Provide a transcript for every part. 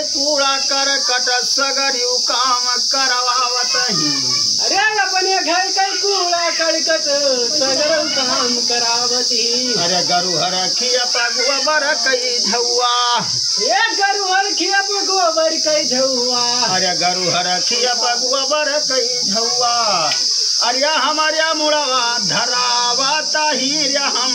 कूड़ा करकट सगरियु काम करवावत ही। अरे अपने घर का कूड़ा करकट सगरऊ काम करावती। अरे गरुहर खियप गोबर कई झौआ। ये गरुहर खियप गोबर कई झौआ। अरे गरुहर खियप गोबर कई झौआ। अरे हमारे मुड़वा धरावत ही रे हम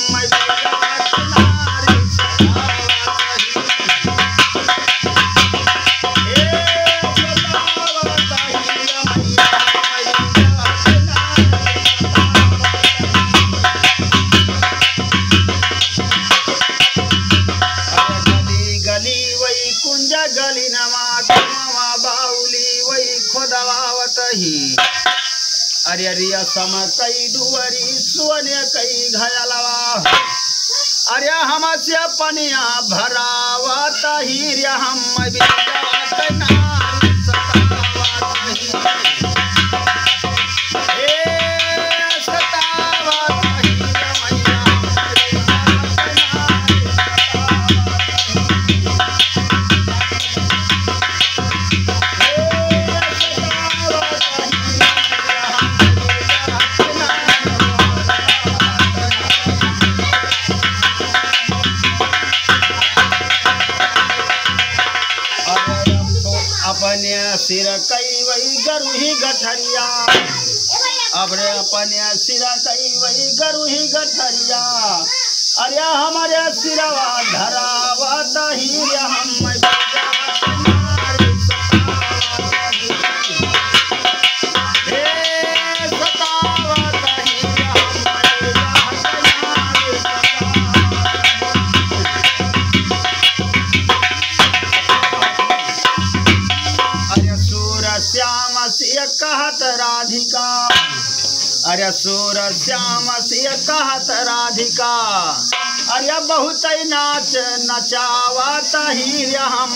गली नमा बाउली वही खोदवावत ही। अरे रिया सम कई डुअरी सोने कई घयलवा। अरे हमसे पनिया भरावत ही रे हम अपने सिर कई वही गरु ही गठरिया। अपने अपने सिर कई वही गरु ही गठरिया। अरे हमारे सिरवा धरावत ही रे हम कहत राधिका। अरे सूर श्याम से कहत राधिका। अरे बहुत नाच नचावत ही हम